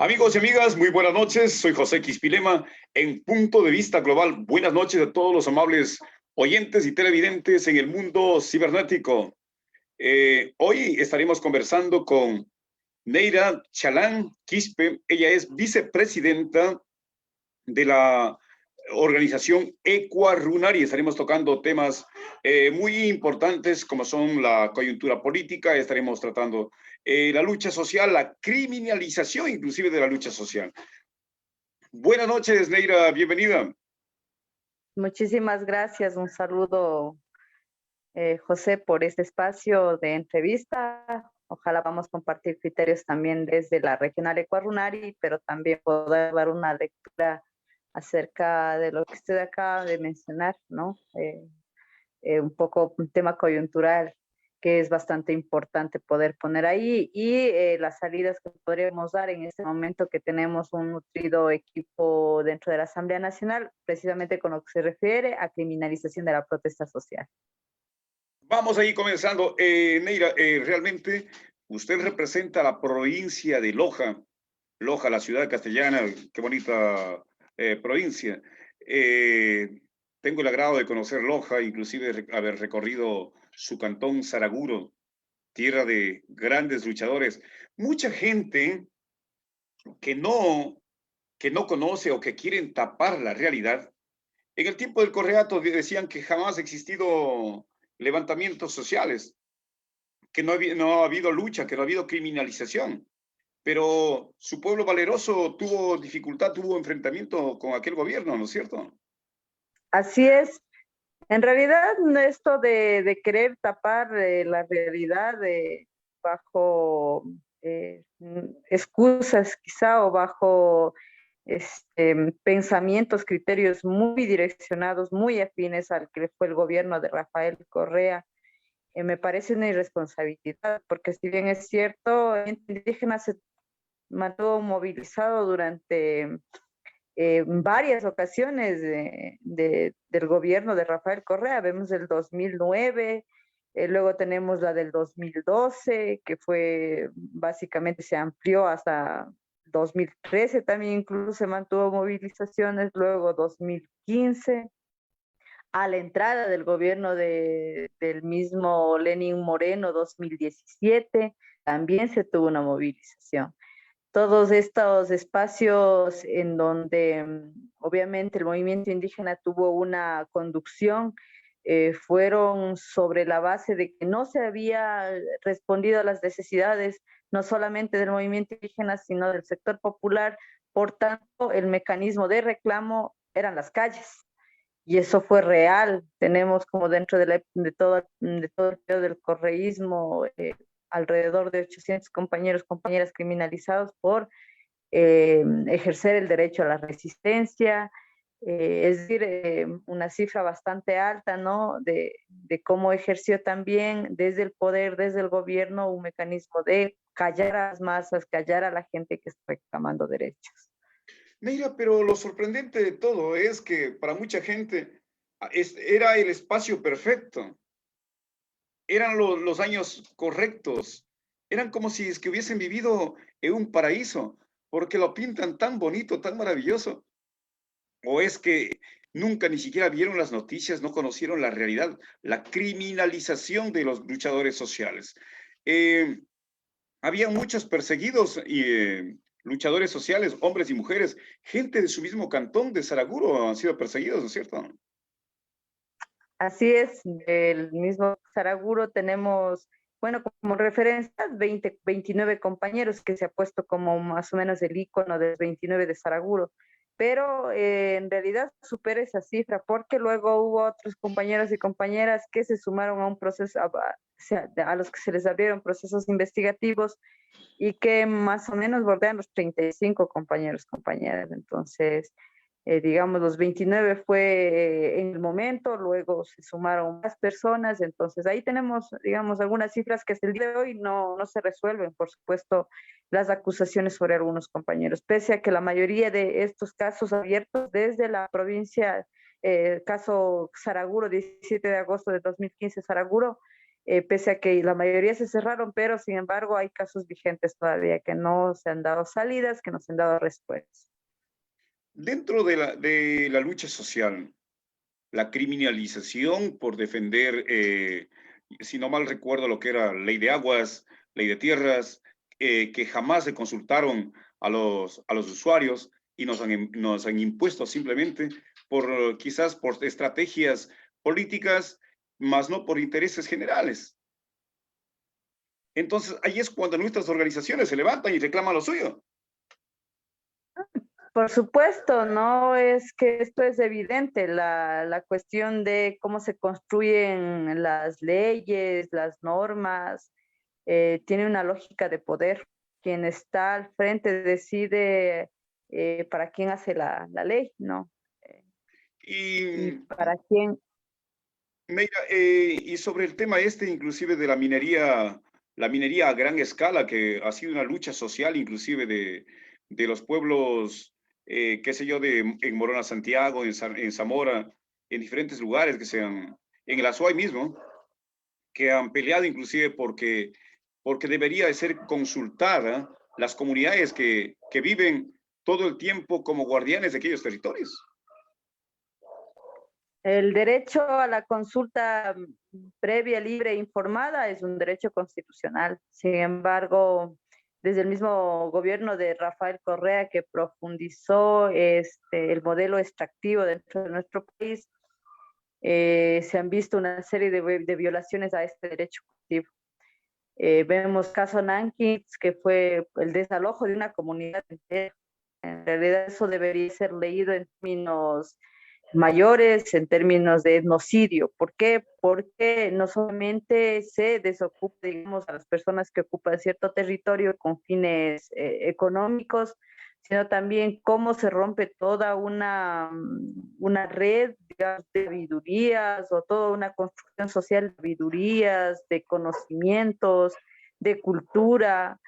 Amigos y amigas, muy buenas noches. Soy José Quispilema en Punto de Vista Global. Buenas noches a todos los amables oyentes y televidentes en el mundo cibernético. Hoy estaremos conversando con Neira Chalán Quispe. Ella es vicepresidenta de la organización Equarunar y estaremos tocando temas muy importantes como son la coyuntura política, estaremos tratando la lucha social, la criminalización inclusive de la lucha social. Buenas noches, Neira, bienvenida. Muchísimas gracias, un saludo José por este espacio de entrevista. Ojalá vamos a compartir criterios también desde la regional Equarunari, pero también poder dar una lectura acerca de lo que usted acaba de mencionar, ¿no? Un poco un tema coyuntural que es bastante importante poder poner ahí y las salidas que podríamos dar en este momento que tenemos un nutrido equipo dentro de la Asamblea Nacional, precisamente con lo que se refiere a criminalización de la protesta social. Vamos ahí comenzando. Neira, realmente usted representa la provincia de Loja, Loja, la ciudad castellana, qué bonita provincia. Tengo el agrado de conocer Loja, inclusive haber recorrido su cantón Saraguro, tierra de grandes luchadores. Mucha gente que no conoce o que quieren tapar la realidad. En el tiempo del Correato decían que jamás ha existido levantamientos sociales, que no ha habido lucha, que no ha habido criminalización. Pero su pueblo valeroso tuvo dificultad, tuvo enfrentamiento con aquel gobierno, ¿no es cierto? Así es. En realidad, esto de querer tapar la realidad bajo excusas quizá o bajo pensamientos, criterios muy direccionados, muy afines al que fue el gobierno de Rafael Correa, me parece una irresponsabilidad, porque si bien es cierto, el indígena se mantuvo movilizado durante varias ocasiones del gobierno de Rafael Correa. Vemos el 2009, luego tenemos la del 2012, que fue básicamente se amplió hasta 2013, también incluso se mantuvo movilizaciones, luego 2015, a la entrada del gobierno del mismo Lenín Moreno, 2017, también se tuvo una movilización. Todos estos espacios en donde obviamente el movimiento indígena tuvo una conducción, fueron sobre la base de que no se había respondido a las necesidades no solamente del movimiento indígena, sino del sector popular. Por tanto, el mecanismo de reclamo eran las calles. Y eso fue real. Tenemos como dentro de todo el periodo del correísmo, alrededor de 800 compañeros, compañeras criminalizados por ejercer el derecho a la resistencia, es decir, una cifra bastante alta, ¿no? De cómo ejerció también desde el poder, desde el gobierno, un mecanismo de callar a las masas, callar a la gente que está reclamando derechos. Mira, pero lo sorprendente de todo es que para mucha gente era el espacio perfecto, eran los años correctos, eran como si es que hubiesen vivido en un paraíso, porque lo pintan tan bonito, tan maravilloso. O es que nunca ni siquiera vieron las noticias, no conocieron la realidad, la criminalización de los luchadores sociales. Eh, Había muchos perseguidos y luchadores sociales, hombres y mujeres, gente de su mismo cantón de Saraguro han sido perseguidos, ¿no es cierto? Así es, del mismo Saraguro tenemos, bueno, como referencia, 29 compañeros que se ha puesto como más o menos el icono de 29 de Saraguro, pero en realidad supera esa cifra porque luego hubo otros compañeros y compañeras que se sumaron a un proceso, a los que se les abrieron procesos investigativos y que más o menos bordean los 35 compañeros, compañeras. Entonces, digamos, los 29 fue en el momento, luego se sumaron más personas, entonces ahí tenemos, digamos, algunas cifras que hasta el día de hoy no se resuelven, por supuesto, las acusaciones sobre algunos compañeros, pese a que la mayoría de estos casos abiertos desde la provincia, caso Saraguro, 17 de agosto de 2015, Saraguro, pese a que la mayoría se cerraron, pero sin embargo hay casos vigentes todavía que no se han dado salidas, que no se han dado respuestas. Dentro de la lucha social, la criminalización por defender, si no mal recuerdo lo que era ley de aguas, ley de tierras, que jamás se consultaron a los usuarios y nos han impuesto simplemente por quizás por estrategias políticas, más no por intereses generales. Entonces, ahí es cuando nuestras organizaciones se levantan y reclaman lo suyo. Por supuesto, no es que esto es evidente, la cuestión de cómo se construyen las leyes, las normas, tiene una lógica de poder. Quien está al frente decide para quién hace la ley, ¿no? Y Y para quién. mira, y sobre el tema este, inclusive de la minería a gran escala, que ha sido una lucha social, inclusive de los pueblos, qué sé yo, en Morona, Santiago, en Zamora, en diferentes lugares en el Azuay mismo, que han peleado inclusive porque debería de ser consultada las comunidades que viven todo el tiempo como guardianes de aquellos territorios. El derecho a la consulta previa, libre e informada es un derecho constitucional. Sin embargo, desde el mismo gobierno de Rafael Correa, que profundizó el modelo extractivo dentro de nuestro país, se han visto una serie de violaciones a este derecho colectivo. Vemos caso Nankins, que fue el desalojo de una comunidad entera. En realidad eso debería ser leído en términos mayores, en términos de etnocidio. ¿Por qué? Porque no solamente se desocupa, digamos, a las personas que ocupan cierto territorio con fines económicos, sino también cómo se rompe toda una red, digamos, de sabidurías o toda una construcción social de sabidurías, de conocimientos, de cultura,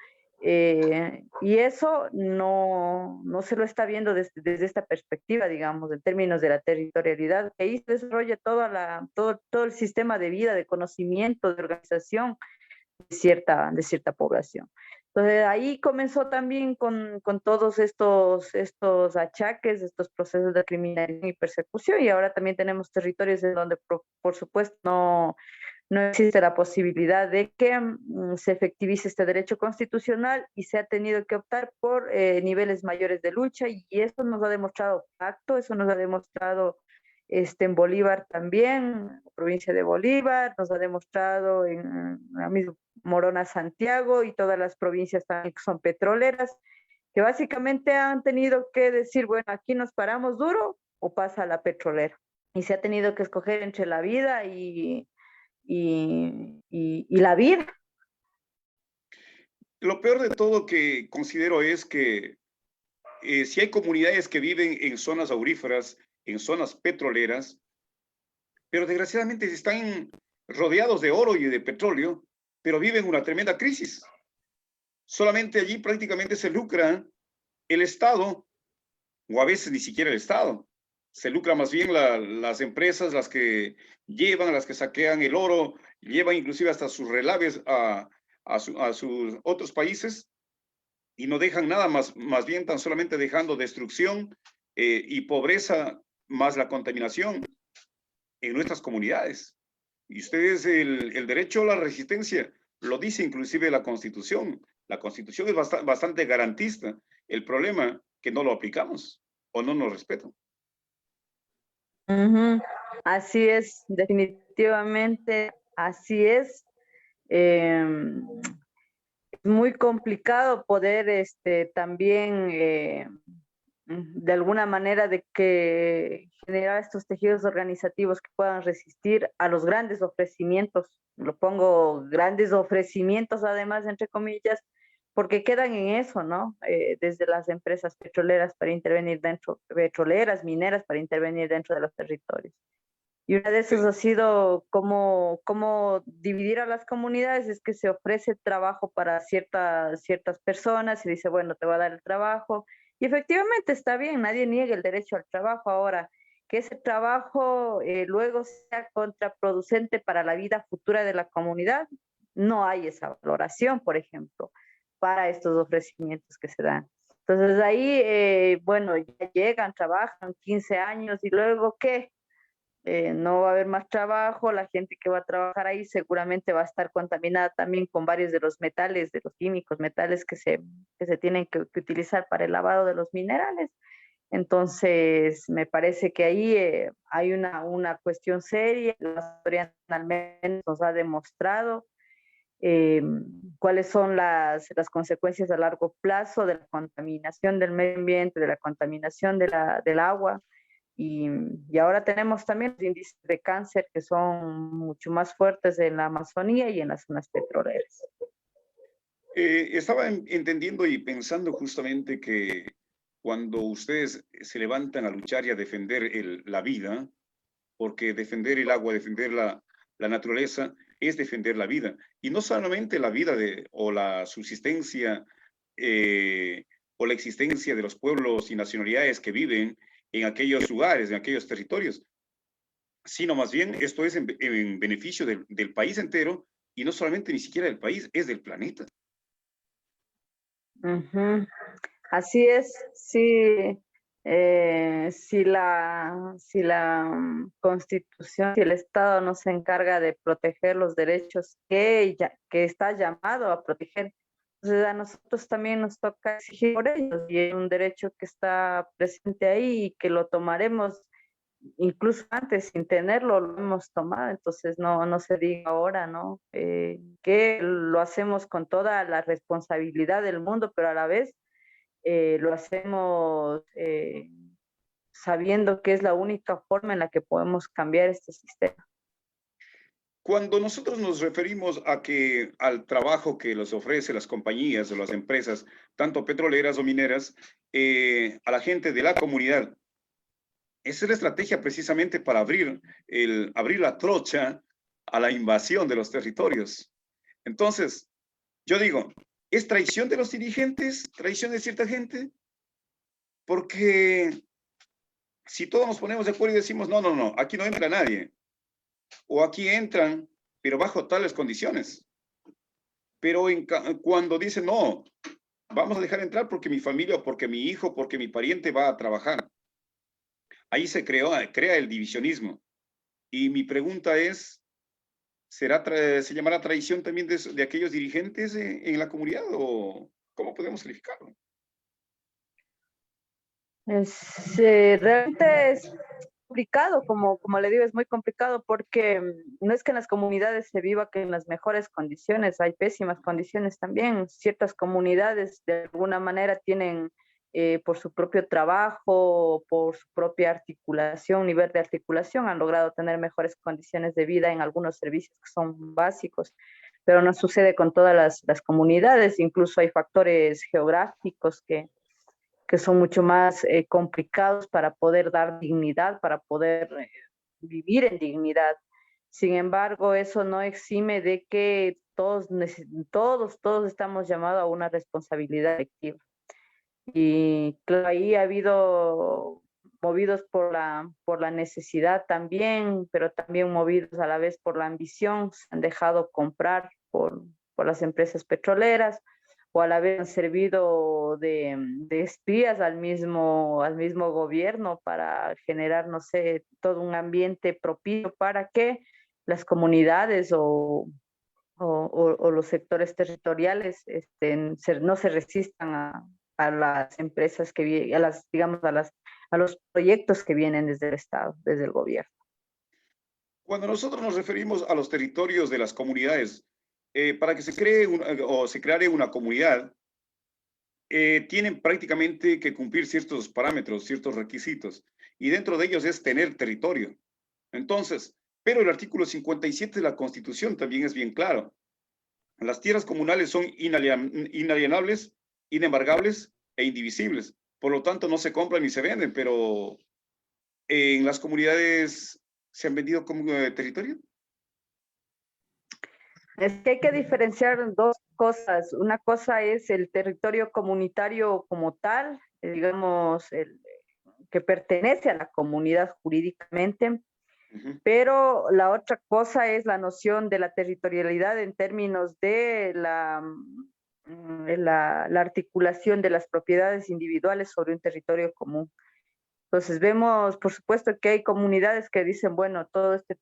y eso no se lo está viendo desde esta perspectiva, digamos, en términos de la territorialidad, que ahí se desarrolla todo el sistema de vida, de conocimiento, de organización de cierta población. Entonces ahí comenzó también con todos estos achaques, estos procesos de criminalización y persecución, y ahora también tenemos territorios en donde, por supuesto, no existe la posibilidad de que se efectivice este derecho constitucional y se ha tenido que optar por niveles mayores de lucha y eso nos ha demostrado Pacto, eso nos ha demostrado en Bolívar también, provincia de Bolívar, nos ha demostrado en la misma Morona, Santiago y todas las provincias también que son petroleras, que básicamente han tenido que decir, bueno, aquí nos paramos duro o pasa la petrolera. Y se ha tenido que escoger entre la vida y la vida. Lo peor de todo que considero es que si hay comunidades que viven en zonas auríferas, en zonas petroleras, pero desgraciadamente están rodeados de oro y de petróleo, pero viven una tremenda crisis. Solamente allí prácticamente se lucra el Estado, o a veces ni siquiera el Estado. Se lucra más bien las empresas, las que llevan, las que saquean el oro, llevan inclusive hasta sus relaves a sus otros países y no dejan nada más bien tan solamente dejando destrucción y pobreza más la contaminación en nuestras comunidades. Y ustedes el derecho a la resistencia, lo dice inclusive la Constitución. La Constitución es bastante garantista. El problema que no lo aplicamos o no nos respetan. Así es, definitivamente, así es. Es muy complicado poder también de alguna manera de que generar estos tejidos organizativos que puedan resistir a los grandes ofrecimientos, lo pongo grandes ofrecimientos además entre comillas, porque quedan en eso, ¿no? Desde las empresas petroleras para intervenir dentro, petroleras, mineras para intervenir dentro de los territorios. Y una de esas ha sido cómo dividir a las comunidades, es que se ofrece trabajo para ciertas personas y dice, bueno, te voy a dar el trabajo. Y efectivamente está bien, nadie niega el derecho al trabajo. Ahora, que ese trabajo luego sea contraproducente para la vida futura de la comunidad. No hay esa valoración, por ejemplo, para estos ofrecimientos que se dan. Entonces ahí, bueno, ya llegan, trabajan 15 años y luego ¿qué? No va a haber más trabajo, la gente que va a trabajar ahí seguramente va a estar contaminada también con varios de los metales, de los químicos, metales que se tienen que utilizar para el lavado de los minerales. Entonces, me parece que ahí hay una cuestión seria, la historia al menos nos ha demostrado eh, cuáles son las consecuencias a largo plazo de la contaminación del medio ambiente, de la contaminación del agua. Y ahora tenemos también los índices de cáncer que son mucho más fuertes en la Amazonía y en las zonas petroleras. Estaba entendiendo y pensando justamente que cuando ustedes se levantan a luchar y a defender la vida, porque defender el agua, defender la naturaleza, es defender la vida. Y no solamente la vida o la subsistencia o la existencia de los pueblos y nacionalidades que viven en aquellos lugares, en aquellos territorios, sino más bien esto es en beneficio del país entero y no solamente ni siquiera del país, es del planeta. Ujú. Así es, sí, si la Constitución, si el Estado no se encarga de proteger los derechos que está llamado a proteger, entonces a nosotros también nos toca exigir por ellos y es un derecho que está presente ahí y que lo tomaremos incluso antes sin tenerlo, lo hemos tomado, entonces no se diga ahora, ¿no? Que lo hacemos con toda la responsabilidad del mundo, pero a la vez lo hacemos sabiendo que es la única forma en la que podemos cambiar este sistema. Cuando nosotros nos referimos al trabajo que les ofrece las compañías o las empresas, tanto petroleras o mineras, a la gente de la comunidad, esa es la estrategia precisamente para abrir la trocha a la invasión de los territorios. Entonces, yo digo, ¿es traición de los dirigentes? ¿Traición de cierta gente? Porque si todos nos ponemos de acuerdo y decimos, no, aquí no entra nadie, o aquí entran, pero bajo tales condiciones. Pero cuando dicen, no, vamos a dejar entrar porque mi familia, porque mi hijo, porque mi pariente va a trabajar, ahí crea el divisionismo. Y mi pregunta es, ¿se llamará traición también de aquellos dirigentes en la comunidad o cómo podemos calificarlo? Realmente es complicado, como le digo, es muy complicado porque no es que en las comunidades se viva que en las mejores condiciones, hay pésimas condiciones también. Ciertas comunidades de alguna manera tienen por su propio trabajo, por su propia articulación, nivel de articulación, han logrado tener mejores condiciones de vida en algunos servicios que son básicos, pero no sucede con todas las comunidades, incluso hay factores geográficos que son mucho más complicados para poder dar dignidad, para poder vivir en dignidad. Sin embargo, eso no exime de que todos estamos llamados a una responsabilidad colectiva. Y claro, ahí ha habido movidos por la necesidad también, pero también movidos a la vez por la ambición, se han dejado comprar por las empresas petroleras o a la vez han servido de espías al mismo gobierno para generar, no sé, todo un ambiente propicio para que las comunidades o los sectores territoriales no se resistan a las empresas que vienen, digamos, a los proyectos que vienen desde el Estado, desde el gobierno. Cuando nosotros nos referimos a los territorios de las comunidades, para que se cree o se creare una comunidad, tienen prácticamente que cumplir ciertos parámetros, ciertos requisitos, y dentro de ellos es tener territorio. Entonces, pero el artículo 57 de la Constitución también es bien claro. Las tierras comunales son inalienables, inembargables e indivisibles. Por lo tanto, no se compran ni se venden, pero en las comunidades se han vendido como territorio. Es que hay que diferenciar dos cosas. Una cosa es el territorio comunitario como tal, digamos, que pertenece a la comunidad jurídicamente, Ujú. pero la otra cosa es la noción de la territorialidad en términos de la articulación de las propiedades individuales sobre un territorio común. Entonces vemos, por supuesto, que hay comunidades que dicen, bueno, todo este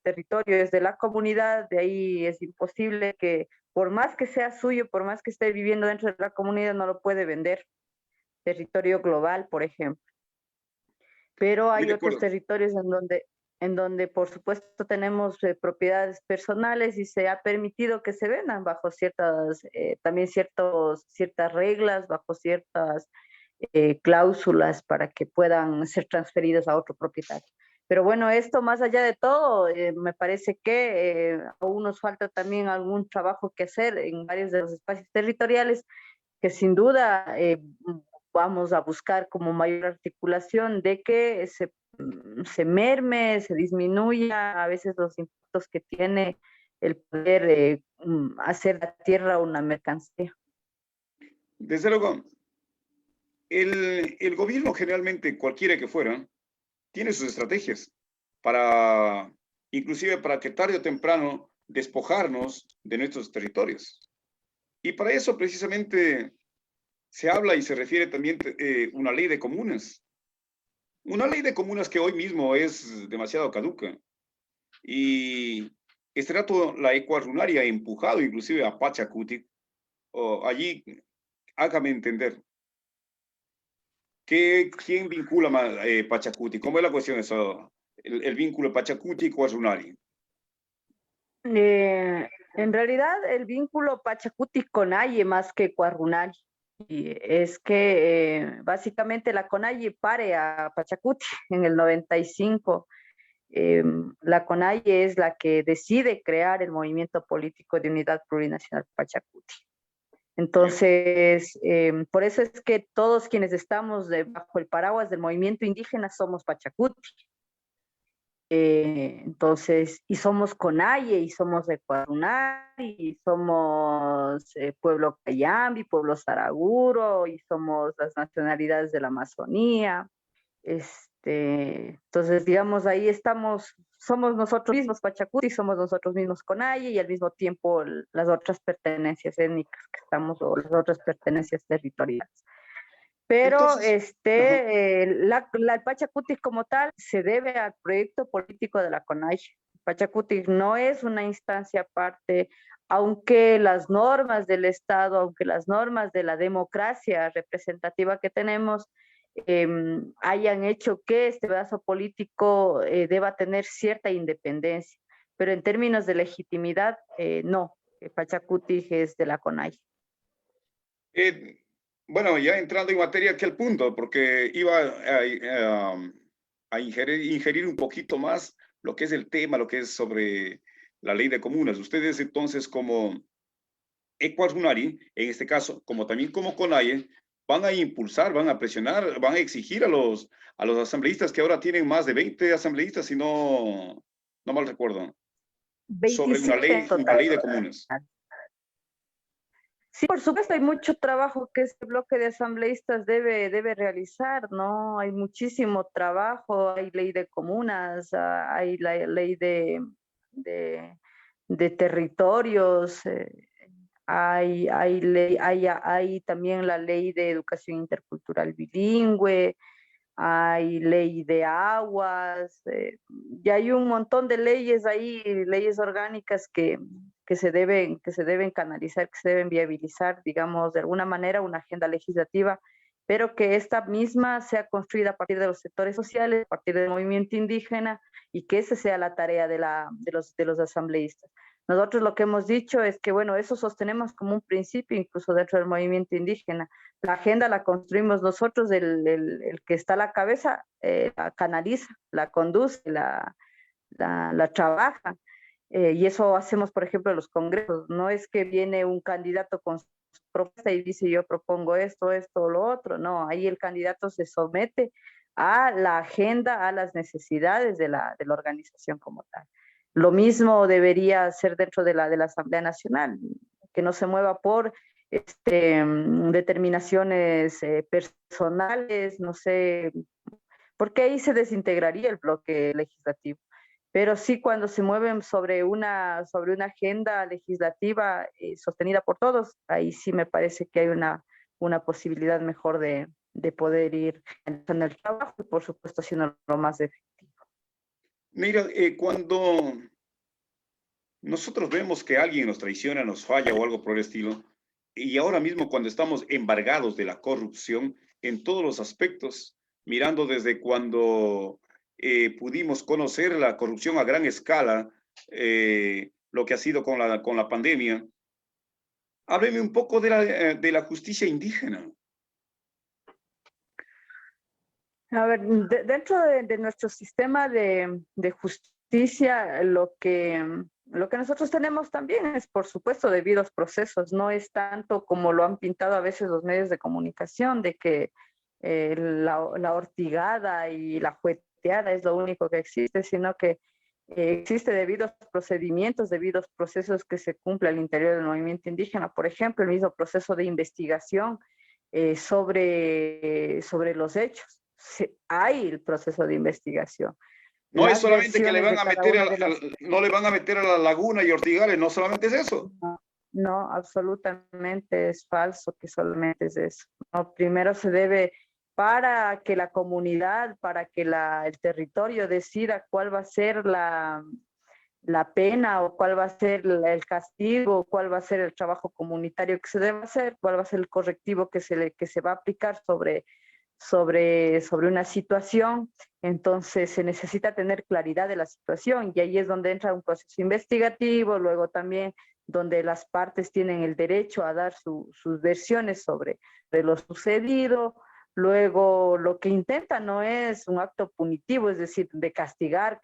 territorio es de la comunidad, de ahí es imposible que, por más que sea suyo, por más que esté viviendo dentro de la comunidad, no lo puede vender. Territorio global, por ejemplo. Pero Muy hay de otros acuerdo. territorios en donde por supuesto tenemos propiedades personales y se ha permitido que se vendan bajo también ciertas reglas, bajo ciertas cláusulas para que puedan ser transferidas a otro propietario. Pero bueno, esto más allá de todo, me parece que aún nos falta también algún trabajo que hacer en varios de los espacios territoriales que sin duda vamos a buscar como mayor articulación de que se merme, se disminuya a veces los impactos que tiene el poder hacer la tierra una mercancía. Desde luego, el gobierno generalmente, cualquiera que fuera, tiene sus estrategias para, inclusive para que tarde o temprano, despojarnos de nuestros territorios. Y para eso precisamente se habla y se refiere también una ley de comunas. Una ley de comunas que hoy mismo es demasiado caduca. Y este rato la Ecuarunaria ha empujado inclusive a Pachacuti. O allí, hágame entender, ¿quién vincula más Pachacuti? ¿Cómo es la cuestión de eso? El vínculo Pachacuti-Ecuarunari. En realidad, el vínculo Pachacuti Conalle más que Cuarunari. Y es que básicamente la Conalle pare a Pachacuti en el 95. La CONAIE es la que decide crear el movimiento político de unidad plurinacional Pachacuti. Ya. Entonces, por eso es que todos quienes estamos bajo el paraguas del movimiento indígena somos Pachacuti. Entonces, y somos Conalle, y somos Ecuadunari, y somos pueblo Cayambi, pueblo Saraguro, y somos las nacionalidades de la Amazonía. Entonces, digamos, ahí estamos, somos nosotros mismos Pachacuti, somos nosotros mismos Conalle y al mismo tiempo las otras pertenencias étnicas que estamos o las otras pertenencias territoriales. Pero Entonces, ajá, el Pachacuti como tal se debe al proyecto político de la CONAIE. Pachacuti no es una instancia aparte, aunque las normas del Estado, aunque las normas de la democracia representativa que tenemos hayan hecho que este brazo político deba tener cierta independencia, pero en términos de legitimidad, no. Pachacuti es de la CONAIE. eh, bueno, ya entrando en materia aquí al punto, porque iba a ingerir un poquito más lo que es el tema, lo que es sobre la ley de comunas. Ustedes entonces como Ecuadunari, en este caso, como también como CONAIE, van a impulsar, van a presionar, van a exigir a los asambleístas que ahora tienen más de 20 asambleístas, si no mal recuerdo, sobre 27 en una total. ley de comunas. Sí, por supuesto, hay mucho trabajo que este bloque de asambleístas debe realizar, ¿no? Hay muchísimo trabajo, hay ley de comunas, hay la ley de, de territorios, hay también la ley de educación intercultural bilingüe, hay ley de aguas, y hay un montón de leyes ahí, leyes orgánicas que se deben canalizar, que se deben viabilizar, digamos, de alguna manera una agenda legislativa, pero que esta misma sea construida a partir de los sectores sociales, a partir del movimiento indígena, y que esa sea la tarea de los asambleístas. Nosotros lo que hemos dicho es que, bueno, eso sostenemos como un principio incluso dentro del movimiento indígena. La agenda la construimos nosotros, el que está a la cabeza la canaliza, la conduce, la trabaja. Y eso hacemos, por ejemplo, en los congresos. No es que viene un candidato con su propuesta y dice yo propongo esto, esto o lo otro. No, ahí el candidato se somete a la agenda, a las necesidades de la organización como tal. Lo mismo debería ser dentro de la Asamblea Nacional, que no se mueva por determinaciones personales, no sé, porque ahí se desintegraría el bloque legislativo. Pero sí, cuando se mueven sobre una agenda legislativa sostenida por todos, ahí sí me parece que hay una posibilidad mejor de poder ir en el trabajo y por supuesto haciendo lo más efectivo. Mira, cuando nosotros vemos que alguien nos traiciona, nos falla o algo por el estilo, y ahora mismo cuando estamos embargados de la corrupción en todos los aspectos, mirando desde cuando pudimos conocer la corrupción a gran escala, lo que ha sido con la pandemia, hábleme un poco de la justicia indígena. A ver, dentro de nuestro sistema de justicia, lo que nosotros tenemos también es, por supuesto, debidos procesos. No es tanto como lo han pintado a veces los medios de comunicación, de que la ortigada y la jueteada es lo único que existe, sino que existe debidos procedimientos, debidos procesos que se cumplen al interior del movimiento indígena. Por ejemplo, el mismo proceso de investigación sobre los hechos. Hay el proceso de investigación. No es Las solamente que le versiones van de a cada meter, una de las... no le van a meter a la laguna y Ortigales, no solamente es eso. No, no, absolutamente es falso que solamente es eso. No, primero se debe, para que la comunidad, para que el territorio decida cuál va a ser la pena o cuál va a ser el castigo, cuál va a ser el trabajo comunitario que se debe hacer, cuál va a ser el correctivo que se va a aplicar sobre una situación. Entonces se necesita tener claridad de la situación y ahí es donde entra un proceso investigativo, luego también donde las partes tienen el derecho a dar sus versiones sobre de lo sucedido. Luego lo que intenta no es un acto punitivo, es decir, de castigar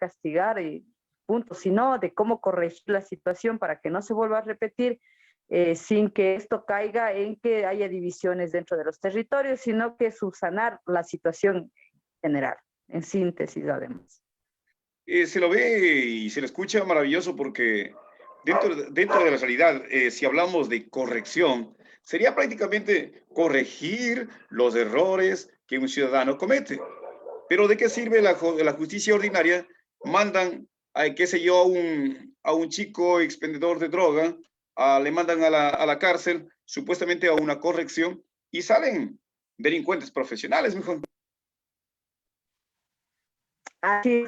y punto, sino de cómo corregir la situación para que no se vuelva a repetir sin que esto caiga en que haya divisiones dentro de los territorios, sino que subsanar la situación general, en síntesis además. Se lo ve y se le escucha maravilloso porque dentro de la realidad, si hablamos de corrección, sería prácticamente corregir los errores que un ciudadano comete. Pero ¿de qué sirve la justicia ordinaria? Mandan, qué sé yo, a un chico expendedor de droga, le mandan a la cárcel, supuestamente a una corrección, y salen delincuentes profesionales, mejor. Así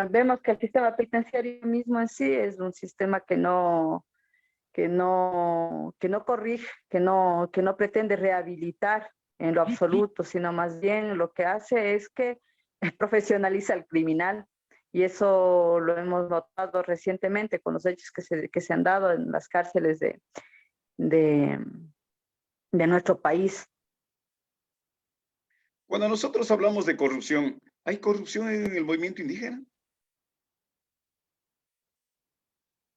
vemos que el sistema penitenciario mismo en sí es un sistema que no corrige, que no pretende rehabilitar en lo absoluto, sino más bien lo que hace es que profesionaliza al criminal. Y eso lo hemos notado recientemente con los hechos que se han dado en las cárceles de, de nuestro país. Cuando nosotros hablamos de corrupción, ¿hay corrupción en el movimiento indígena?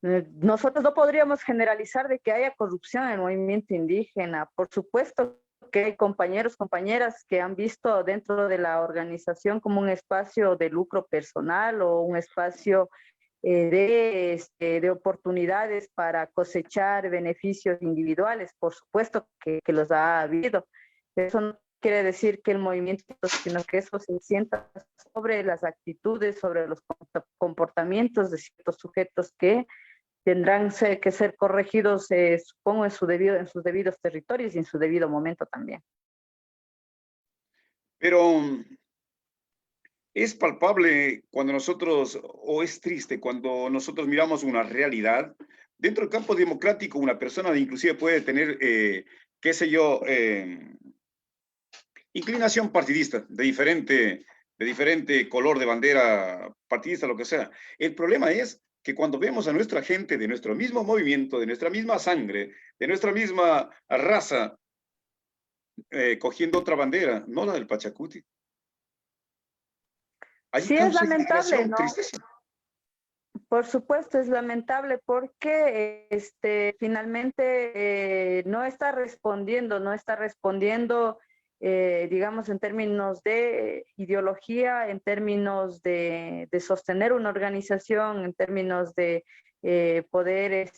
Nosotros no podríamos generalizar de que haya corrupción en el movimiento indígena. Por supuesto que hay compañeros, compañeras que han visto dentro de la organización como un espacio de lucro personal o un espacio de oportunidades para cosechar beneficios individuales. Por supuesto que los ha habido. Eso no quiere decir que el movimiento, sino que eso se sienta sobre las actitudes, sobre los comportamientos de ciertos sujetos que tendrán que ser corregidos, supongo, en sus debidos territorios y en su debido momento también. Pero es palpable cuando nosotros, o es triste cuando nosotros miramos una realidad. Dentro del campo democrático, una persona inclusive puede tener, qué sé yo, inclinación partidista, de diferente color de bandera partidista, lo que sea. El problema es que cuando vemos a nuestra gente de nuestro mismo movimiento, de nuestra misma sangre, de nuestra misma raza, cogiendo otra bandera, no la del Pachacuti. Hay Sí, es casos de lamentable, indignación, ¿no? tristeza. Por supuesto, es lamentable porque finalmente no está respondiendo, digamos, en términos de ideología, en términos de sostener una organización, en términos poder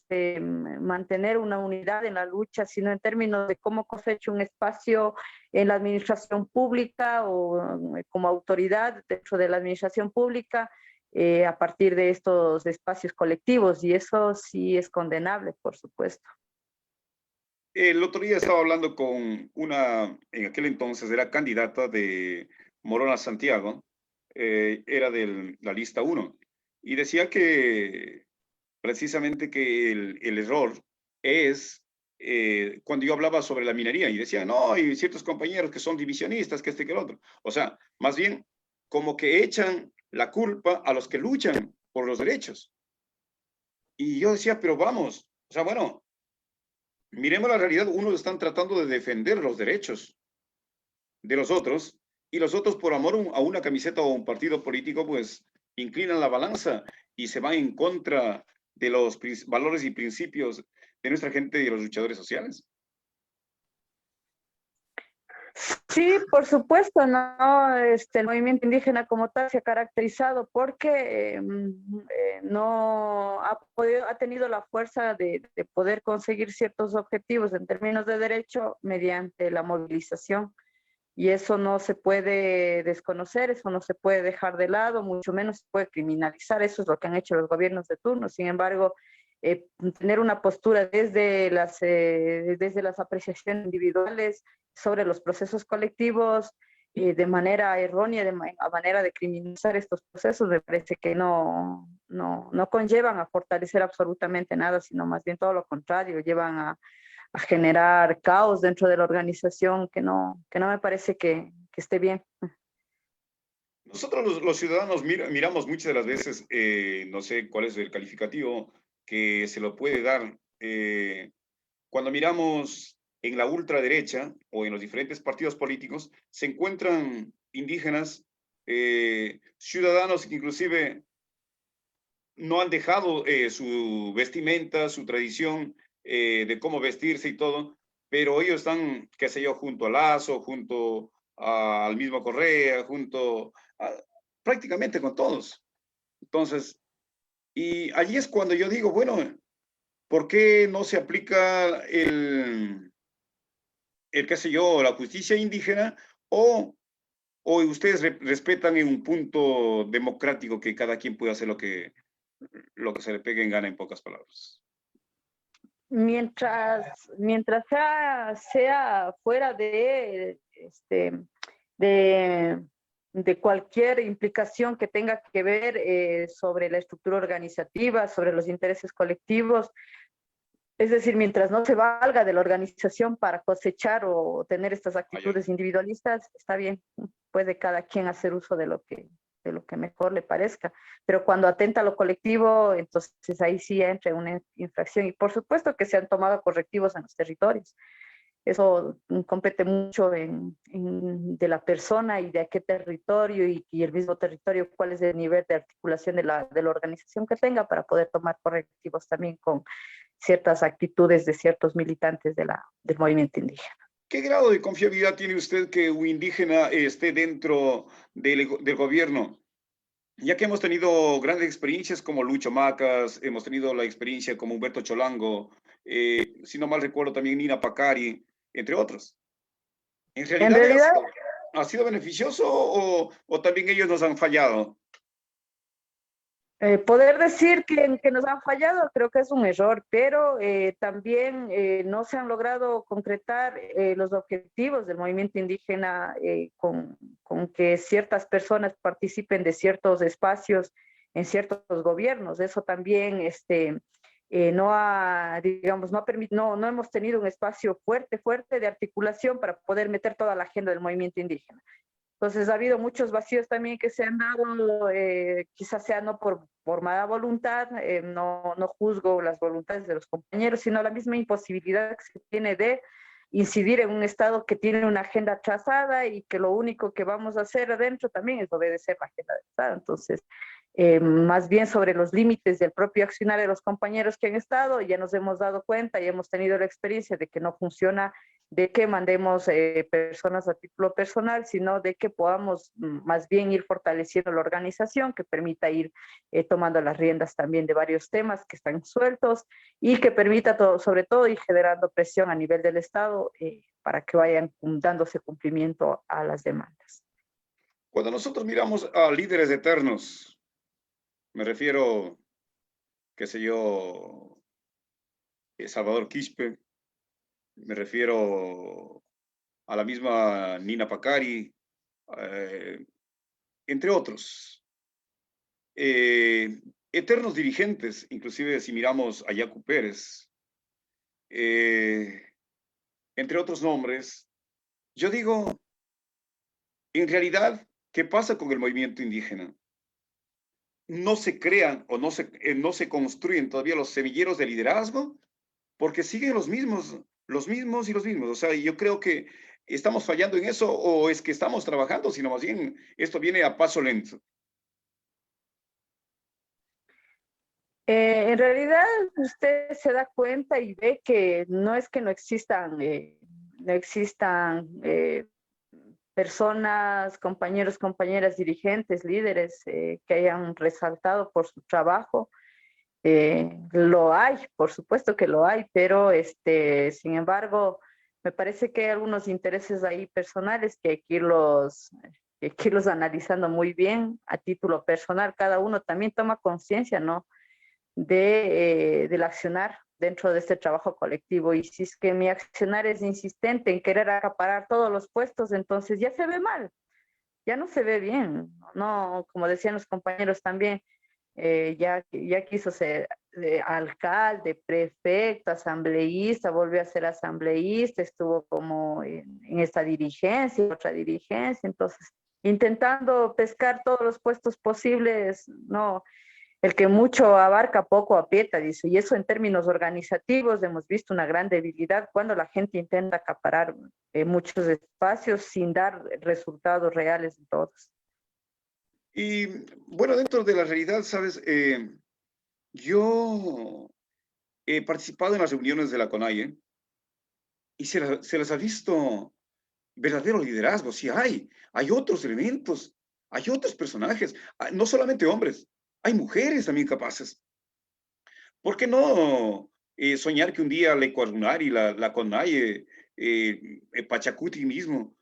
mantener una unidad en la lucha, sino en términos de cómo cosecho un espacio en la administración pública o como autoridad dentro de la administración pública a partir de estos espacios colectivos, y eso sí es condenable, por supuesto. El otro día estaba hablando con una, en aquel entonces era candidata de Morona Santiago, era de la lista 1, y decía que precisamente que el error es cuando yo hablaba sobre la minería y decía, no, hay ciertos compañeros que son divisionistas, que este, que el otro. O sea, más bien como que echan la culpa a los que luchan por los derechos. Y yo decía, pero vamos, o sea, bueno, miremos la realidad, unos están tratando de defender los derechos de los otros y los otros por amor a una camiseta o un partido político, pues inclinan la balanza y se van en contra de los valores y principios de nuestra gente y de los luchadores sociales. Sí, por supuesto, no, el movimiento indígena como tal se ha caracterizado porque no ha tenido la fuerza de poder conseguir ciertos objetivos en términos de derecho mediante la movilización. Y eso no se puede desconocer, eso no se puede dejar de lado, mucho menos se puede criminalizar. Eso es lo que han hecho los gobiernos de turno. Sin embargo, tener una postura desde las apreciaciones individuales sobre los procesos colectivos de manera errónea, a manera de criminalizar estos procesos, me parece que no conllevan a fortalecer absolutamente nada, sino más bien todo lo contrario, llevan a generar caos dentro de la organización que no me parece que esté bien. Nosotros los ciudadanos miramos muchas de las veces, no sé cuál es el calificativo que se lo puede dar, cuando miramos en la ultraderecha o en los diferentes partidos políticos, se encuentran indígenas, ciudadanos que inclusive no han dejado su vestimenta, su tradición de cómo vestirse y todo, pero ellos están, qué sé yo, junto a Lazo, junto al mismo Correa, prácticamente con todos. Entonces, y allí es cuando yo digo, bueno, ¿por qué no se aplica qué sé yo, la justicia indígena o ustedes respetan en un punto democrático que cada quien puede hacer lo que se le pegue en gana, en pocas palabras? Mientras sea fuera de, de cualquier implicación que tenga que ver sobre la estructura organizativa, sobre los intereses colectivos, es decir, mientras no se valga de la organización para cosechar o tener estas actitudes individualistas, está bien, puede cada quien hacer uso de lo que mejor le parezca, pero cuando atenta a lo colectivo, entonces ahí sí entra una infracción, y por supuesto que se han tomado correctivos en los territorios. Eso compete mucho de la persona y de a qué territorio y el mismo territorio, cuál es el nivel de articulación de la organización que tenga para poder tomar correctivos también con ciertas actitudes de ciertos militantes del movimiento indígena. ¿Qué grado de confiabilidad tiene usted que un indígena esté dentro del gobierno? Ya que hemos tenido grandes experiencias como Lucho Macas, hemos tenido la experiencia como Humberto Cholango, si no mal recuerdo también Nina Pacari, entre otros. ¿En En realidad realidad, ha sido beneficioso o también ellos nos han fallado? poder decir que nos han fallado creo que es un error, pero también no se han logrado concretar los objetivos del movimiento indígena con que ciertas personas participen de ciertos espacios en ciertos gobiernos. Eso también digamos, no hemos tenido un espacio fuerte de articulación para poder meter toda la agenda del movimiento indígena. Entonces ha habido muchos vacíos también que se han dado, quizás sea no por mala voluntad, no juzgo las voluntades de los compañeros, sino la misma imposibilidad que se tiene de incidir en un Estado que tiene una agenda trazada y que lo único que vamos a hacer adentro también es obedecer la agenda del Estado. Entonces, más bien sobre los límites del propio accionar de los compañeros que han estado, ya nos hemos dado cuenta y hemos tenido la experiencia de que no funciona de que mandemos personas a título personal, sino de que podamos más bien ir fortaleciendo la organización, que permita ir tomando las riendas también de varios temas que están sueltos y que permita todo, sobre todo ir generando presión a nivel del Estado para que vayan dándose cumplimiento a las demandas. Cuando nosotros miramos a líderes eternos, me refiero, qué sé yo, Salvador Quispe, me refiero a la misma Nina Pacari, eh, entre otros. Eternos dirigentes, inclusive si miramos a Yacu Pérez, eh, entre otros nombres, yo digo, en realidad, ¿qué pasa con el movimiento indígena? No se crean o no se construyen todavía los semilleros de liderazgo porque siguen los mismos y los mismos. O sea, yo creo que estamos fallando en eso o es que estamos trabajando, sino más bien esto viene a paso lento. En realidad, usted se da cuenta y ve que no es que no existan personas, compañeros, compañeras, dirigentes, líderes que hayan resaltado por su trabajo. Lo hay, por supuesto que lo hay, pero sin embargo, me parece que hay algunos intereses ahí personales que hay que irlos analizando muy bien a título personal. Cada uno también toma conciencia, ¿no? Del accionar dentro de este trabajo colectivo. Y si es que mi accionar es insistente en querer acaparar todos los puestos, entonces ya se ve mal, ya no se ve bien, ¿no? Como decían los compañeros también, ya quiso ser alcalde, prefecto, asambleísta, volvió a ser asambleísta, estuvo como en esta dirigencia, otra dirigencia, entonces intentando pescar todos los puestos posibles, no, el que mucho abarca, poco aprieta, dice, y eso en términos organizativos hemos visto una gran debilidad cuando la gente intenta acaparar muchos espacios sin dar resultados reales en todos. Y bueno, dentro de la realidad, sabes, yo he participado en las reuniones de la CONAIE y se las ha visto verdadero liderazgo. Sí hay otros elementos, hay otros personajes, no solamente hombres, hay mujeres también capaces. ¿Por qué no soñar que un día la Ecuadunari, la CONAIE, Pachacuti mismo,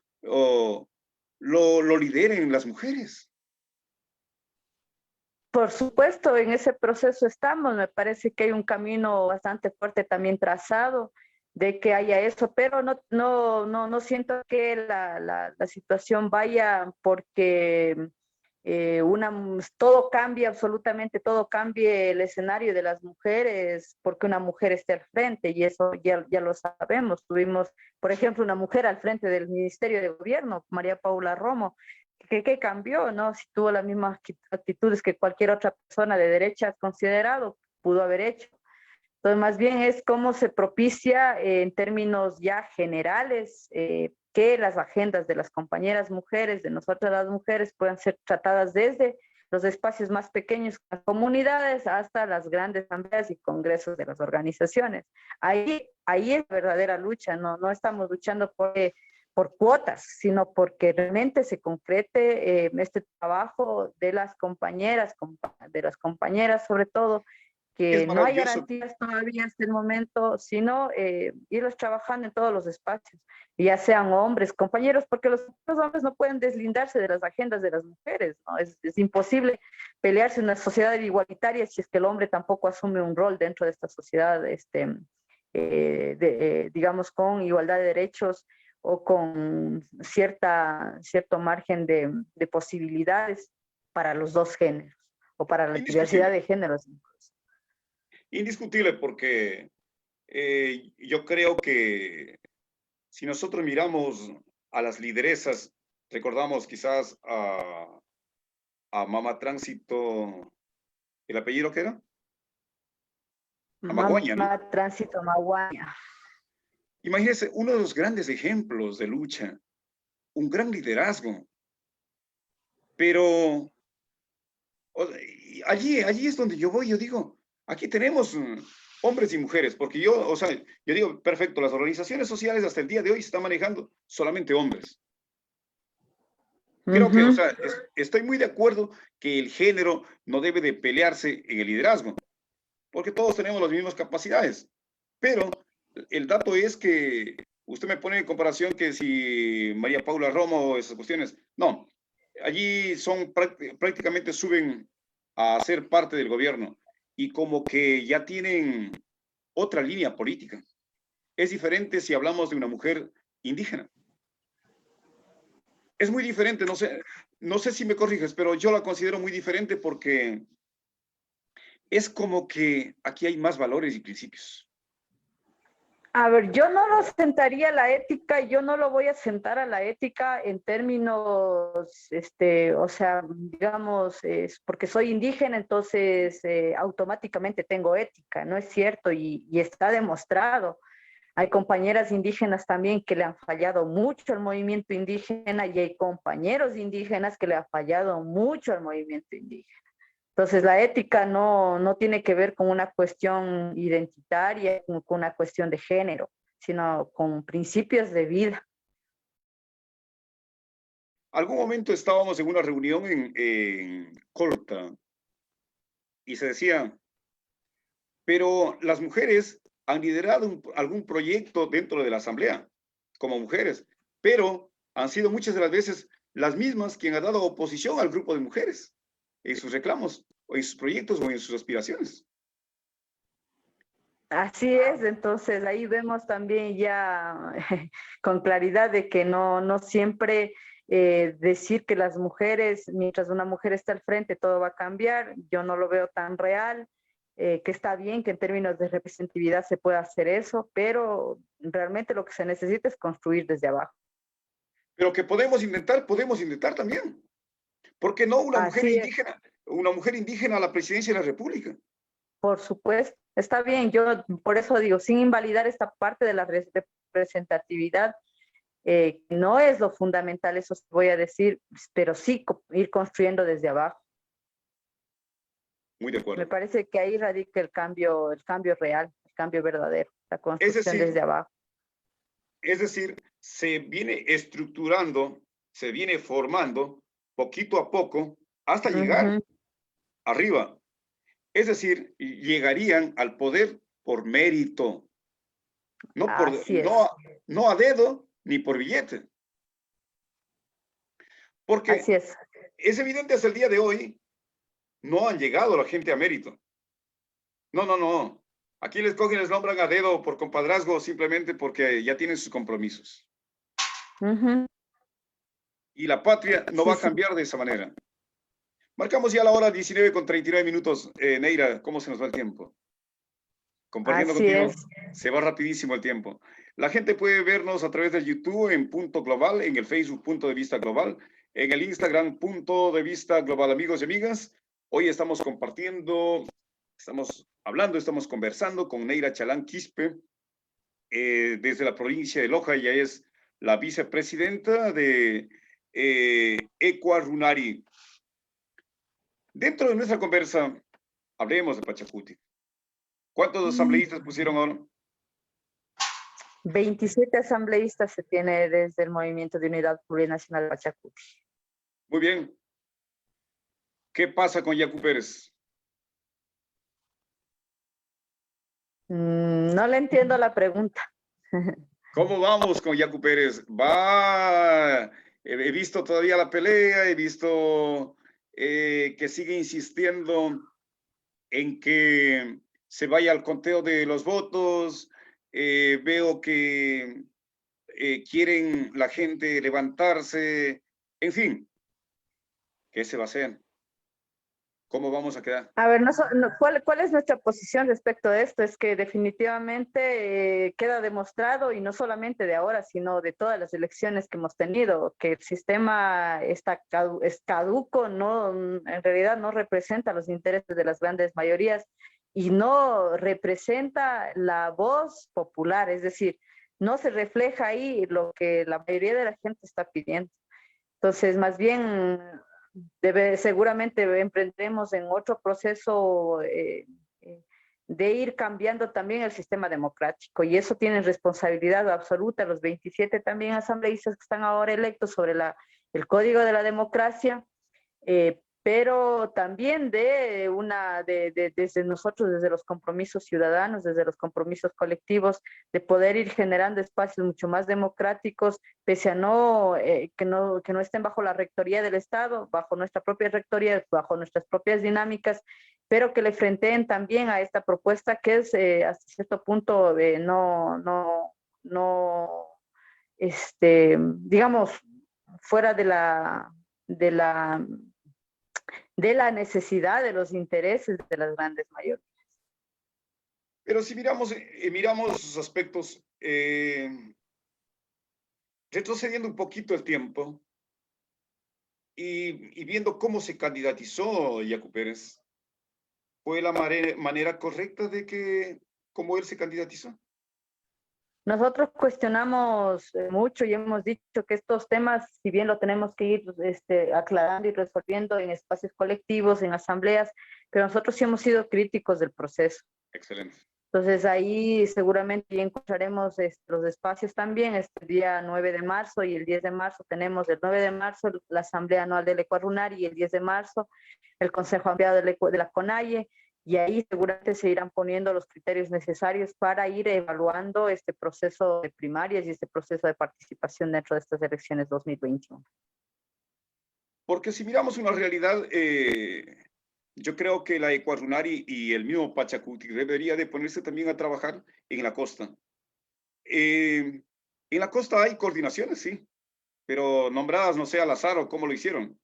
lo lideren las mujeres? Por supuesto, en ese proceso estamos. Me parece que hay un camino bastante fuerte también trazado de que haya eso, pero no siento que la situación vaya porque todo cambie, absolutamente todo cambie el escenario de las mujeres porque una mujer esté al frente y eso ya lo sabemos. Tuvimos, por ejemplo, una mujer al frente del Ministerio de Gobierno, María Paula Romo, que cambió, ¿no? Si tuvo las mismas actitudes que cualquier otra persona de derecha considerado, pudo haber hecho. Entonces, más bien es cómo se propicia en términos ya generales que las agendas de las compañeras mujeres, de nosotras las mujeres, puedan ser tratadas desde los espacios más pequeños, las comunidades, hasta las grandes asambleas y congresos de las organizaciones. Ahí es verdadera lucha, no estamos luchando por cuotas, sino porque realmente se concrete este trabajo de las compañeras sobre todo, Es que no hay maravilloso. garantías todavía hasta el momento, sino irlos trabajando en todos los espacios, ya sean hombres, compañeros, porque los hombres no pueden deslindarse de las agendas de las mujeres, ¿no? Es imposible pelearse en una sociedad igualitaria si es que el hombre tampoco asume un rol dentro de esta sociedad, digamos, con igualdad de derechos o con cierto margen de posibilidades para los dos géneros o para la diversidad Indiscutible, de géneros. indiscutible porque yo creo que si nosotros miramos a las lideresas, recordamos quizás a Mama Tránsito, ¿el apellido qué era? A Maguaña, ¿no? Mama Tránsito Maguaña. Imagínense, uno de los grandes ejemplos de lucha, un gran liderazgo, pero allí es donde yo voy, yo digo, aquí tenemos hombres y mujeres, porque yo, o sea, yo digo, perfecto, las organizaciones sociales hasta el día de hoy se están manejando solamente hombres. Creo que, o sea, estoy muy de acuerdo que el género no debe de pelearse en el liderazgo, porque todos tenemos las mismas capacidades. Pero el dato es que usted me pone en comparación que si María Paula Romo o esas cuestiones, no, allí son prácticamente suben a ser parte del gobierno y como que ya tienen otra línea política. Es diferente si hablamos de una mujer indígena. Es muy diferente, no sé si me corriges, pero yo la considero muy diferente porque es como que aquí hay más valores y principios. A ver, yo no lo sentaría la ética, yo no lo voy a sentar a la ética en términos, o sea, digamos, porque soy indígena, entonces automáticamente tengo ética, no es cierto y está demostrado. Hay compañeras indígenas también que le han fallado mucho al movimiento indígena y hay compañeros indígenas que le han fallado mucho al movimiento indígena. Entonces, la ética no tiene que ver con una cuestión identitaria, con una cuestión de género, sino con principios de vida. Algún momento estábamos en una reunión en Colta y se decía, pero las mujeres han liderado algún proyecto dentro de la asamblea como mujeres, pero han sido muchas de las veces las mismas quien han dado oposición al grupo de mujeres en sus reclamos, o en sus proyectos o en sus aspiraciones. Así es, entonces ahí vemos también ya con claridad de que no siempre decir que las mujeres, mientras una mujer está al frente, todo va a cambiar. Yo no lo veo tan real, que está bien que en términos de representatividad se pueda hacer eso, pero realmente lo que se necesita es construir desde abajo. Pero que podemos intentar también. ¿Por qué no Así es, una mujer indígena a la presidencia de la República? por supuesto. Está bien, yo por eso digo, sin invalidar esta parte de la representatividad, no es lo fundamental, eso voy a decir, pero sí ir construyendo desde abajo. Muy de Me acuerdo. parece que ahí radica el cambio real, el cambio verdadero, la Es construcción decir, desde abajo. se viene estructurando, se viene formando poquito a poco hasta llegar arriba. Es decir, llegarían al poder por mérito, no, Así es, no a dedo ni por billete. Porque así es. es evidente hasta el día de hoy, no han llegado la gente a mérito. No. Aquí les cogen y les nombran a dedo por compadrazgo simplemente porque ya tienen sus compromisos. Y la patria no va Sí, a sí. cambiar de esa manera. Marcamos ya la hora 19:39. Neira, ¿cómo se nos va el tiempo? Compartiendo Así contigo, es. se va rapidísimo el tiempo. La gente puede vernos a través del YouTube en Punto Global, en el Facebook Punto de Vista Global, en el Instagram Punto de Vista Global, amigos y amigas. Hoy estamos compartiendo, estamos hablando, estamos conversando con Neira Chalán Quispe, desde la provincia de Loja. Ella es la vicepresidenta de Ecua Runari. Dentro de nuestra conversa, hablemos de Pachacuti. ¿Cuántos asambleístas pusieron ahora? 27 asambleístas se tiene desde el Movimiento de Unidad Plurinacional Pachacuti. Muy bien. ¿Qué pasa con Yacu Pérez? No le entiendo la pregunta. ¿Cómo vamos con Yacu Pérez? Va, he visto todavía la pelea, he visto que sigue insistiendo en que se vaya al conteo de los votos. Veo que quieren la gente levantarse. En fin, ¿qué se va a hacer? ¿Cómo vamos a quedar? A ver, ¿cuál es nuestra posición respecto a esto? Es que definitivamente queda demostrado, y no solamente de ahora, sino de todas las elecciones que hemos tenido, que el sistema es caduco, en realidad no representa los intereses de las grandes mayorías y no representa la voz popular, es decir, no se refleja ahí lo que la mayoría de la gente está pidiendo. Entonces, más bien seguramente emprendremos en otro proceso de ir cambiando también el sistema democrático, y eso tienen responsabilidad absoluta los 27 también asambleístas que están ahora electos sobre el código de la democracia, pero también desde nosotros, desde los compromisos ciudadanos, desde los compromisos colectivos, de poder ir generando espacios mucho más democráticos, pese a que no estén bajo la rectoría del Estado, bajo nuestra propia rectoría, bajo nuestras propias dinámicas, pero que le frenteen también a esta propuesta que es hasta cierto punto digamos, fuera de la de la necesidad, de los intereses de las grandes mayorías. Pero si miramos sus aspectos, retrocediendo un poquito el tiempo y viendo cómo se candidatizó Yacu Pérez, ¿fue la manera correcta de que, cómo él se candidatizó? Nosotros cuestionamos mucho y hemos dicho que estos temas, si bien lo tenemos que ir aclarando y resolviendo en espacios colectivos, en asambleas, pero nosotros sí hemos sido críticos del proceso. Excelente. Entonces ahí seguramente encontraremos los espacios también. Este día 9 de marzo y el 10 de marzo tenemos el 9 de marzo la Asamblea Anual del Ecuarunari y el 10 de marzo el Consejo Ampliado de la CONAIE, y ahí seguramente se irán poniendo los criterios necesarios para ir evaluando este proceso de primarias y este proceso de participación dentro de estas elecciones 2021. Porque si miramos una realidad, yo creo que la Ecuarunari y el mismo Pachacuti debería de ponerse también a trabajar en la costa. En la costa hay coordinaciones, sí, pero nombradas, no sé, al azar o cómo lo hicieron.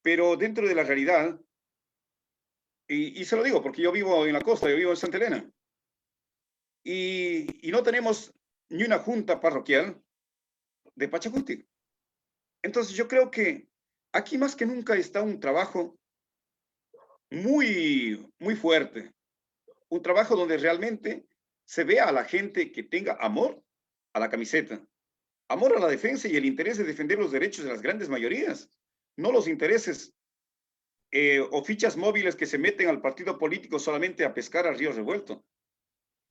Pero dentro de la realidad, y se lo digo porque yo vivo en la costa, yo vivo en Santa Elena, y no tenemos ni una junta parroquial de Pachacuti. Entonces yo creo que aquí más que nunca está un trabajo muy fuerte, un trabajo donde realmente se vea a la gente que tenga amor a la camiseta, amor a la defensa y el interés de defender los derechos de las grandes mayorías, no los intereses o fichas móviles que se meten al partido político solamente a pescar al río revuelto.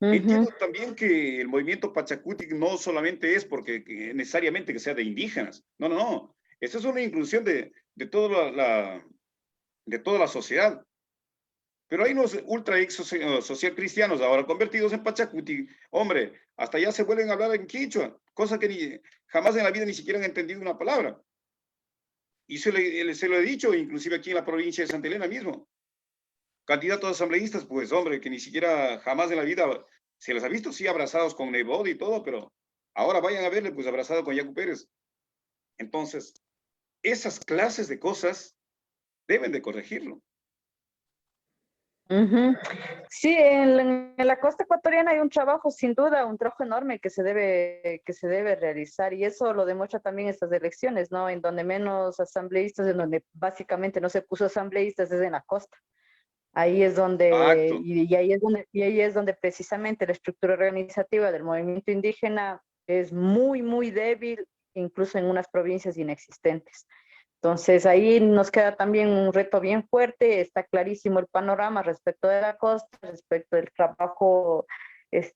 Entiendo también que el movimiento Pachacuti no solamente es porque necesariamente que sea de indígenas, no. Esto es una inclusión de toda de toda la sociedad. Pero hay unos ultra ex social cristianos ahora convertidos en Pachacuti. Hombre, hasta ya se vuelven a hablar en quichua, cosa que jamás en la vida ni siquiera han entendido una palabra. Y se lo he dicho, inclusive aquí en la provincia de Santa Elena mismo. Candidatos asambleístas, pues hombre, que ni siquiera jamás en la vida se les ha visto, sí, abrazados con Nebot y todo, pero ahora vayan a verle, pues abrazado con Yacu Pérez. Entonces, esas clases de cosas deben de corregirlo. Sí, en la costa ecuatoriana hay un trabajo, sin duda, un trabajo enorme que se debe realizar, y eso lo demuestra también estas elecciones, ¿no? En donde menos asambleístas, en donde básicamente no se puso asambleístas, es en la costa. Ahí es donde, Exacto. y ahí es donde precisamente la estructura organizativa del movimiento indígena es muy débil, incluso en unas provincias inexistentes. Entonces ahí nos queda también un reto bien fuerte. Está clarísimo el panorama respecto de la costa, respecto del trabajo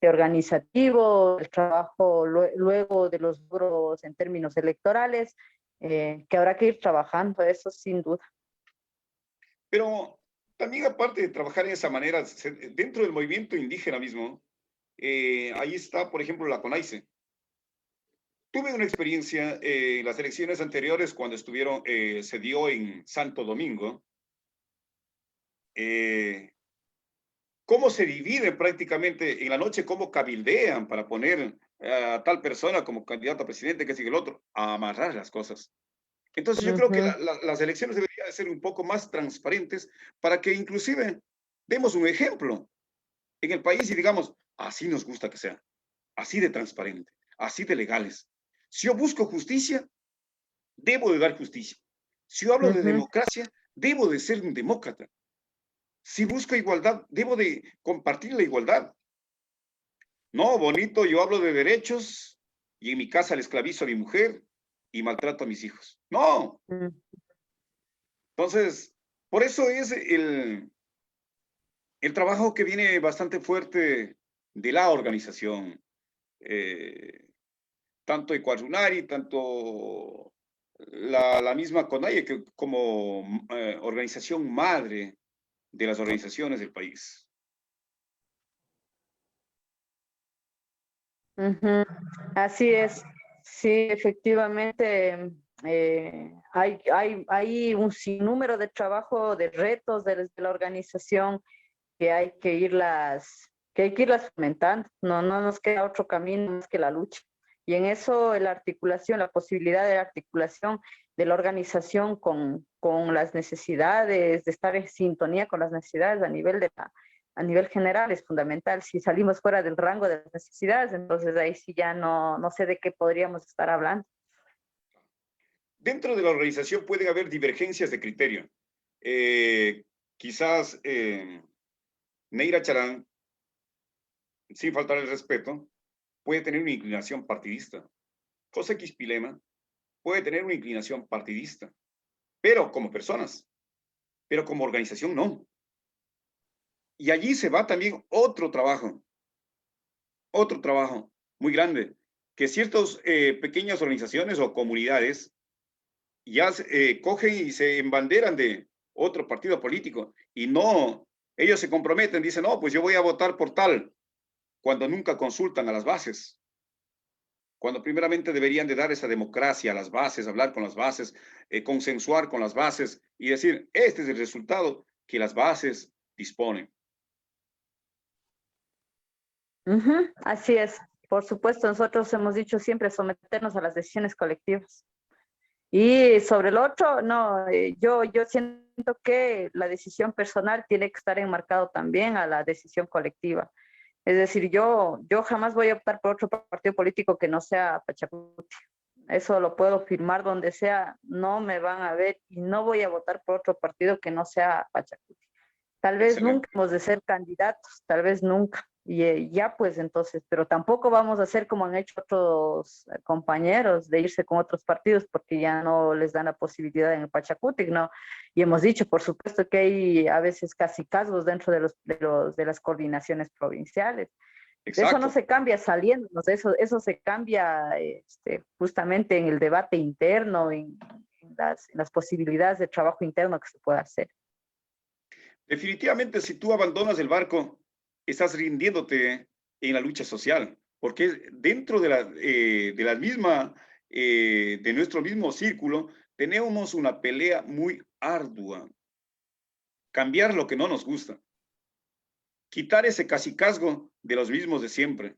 organizativo, el trabajo luego de los logros en términos electorales, que habrá que ir trabajando, eso sin duda. Pero también aparte de trabajar en esa manera, dentro del movimiento indígena mismo, ahí está, por ejemplo, la CONAICE. Tuve una experiencia en las elecciones anteriores cuando se dio en Santo Domingo, cómo se dividen prácticamente en la noche, cómo cabildean para poner a tal persona como candidato a presidente, que sigue el otro, a amarrar las cosas. Entonces yo creo que las elecciones deberían de ser un poco más transparentes para que inclusive demos un ejemplo en el país y digamos, así nos gusta que sea, así de transparente, así de legales. Si yo busco justicia, debo de dar justicia. Si yo hablo de democracia, debo de ser un demócrata. Si busco igualdad, debo de compartir la igualdad. No, bonito, yo hablo de derechos y en mi casa le esclavizo a mi mujer y maltrato a mis hijos. No. Entonces, por eso es el trabajo que viene bastante fuerte de la organización, tanto Ecuadunari, tanto la misma CONAIE que como organización madre de las organizaciones del país. Así es, sí, efectivamente, hay un sinnúmero de trabajo, de retos de la organización que hay que irlas fomentando. No nos queda otro camino más que la lucha. Y en eso la articulación, la posibilidad de la articulación de la organización con las necesidades, de estar en sintonía con las necesidades a nivel general es fundamental. Si salimos fuera del rango de las necesidades, entonces ahí sí ya no sé de qué podríamos estar hablando. Dentro de la organización pueden haber divergencias de criterio. Quizás Neira Charán, sin faltar el respeto, puede tener una inclinación partidista. José Quispilema puede tener una inclinación partidista, pero como personas, pero como organización no. Y allí se va también otro trabajo muy grande, que ciertas pequeñas organizaciones o comunidades ya cogen y se embanderan de otro partido político y no, ellos se comprometen, dicen, no, pues yo voy a votar por tal, cuando nunca consultan a las bases, cuando primeramente deberían de dar esa democracia a las bases, hablar con las bases, consensuar con las bases y decir, este es el resultado que las bases disponen. Así es. Por supuesto, nosotros hemos dicho siempre someternos a las decisiones colectivas. Y sobre el otro, no, yo siento que la decisión personal tiene que estar enmarcado también a la decisión colectiva. Es decir, yo jamás voy a optar por otro partido político que no sea Pachacuti. Eso lo puedo firmar donde sea, no me van a ver y no voy a votar por otro partido que no sea Pachacuti. Tal vez nunca Excelente. hemos de ser candidatos, tal vez nunca. Y ya pues entonces, pero tampoco vamos a hacer como han hecho otros compañeros de irse con otros partidos porque ya no les dan la posibilidad en el Pachacuti, ¿no? Y hemos dicho, por supuesto, que hay a veces casi casos dentro de las coordinaciones provinciales. De eso no Exacto. se cambia saliéndonos, eso se cambia justamente en el debate interno, en las posibilidades de trabajo interno que se pueda hacer. Definitivamente, si tú abandonas el barco, estás rindiéndote en la lucha social, porque dentro de la misma, de nuestro mismo círculo, tenemos una pelea muy ardua. Cambiar lo que no nos gusta, quitar ese cacicazgo de los mismos de siempre,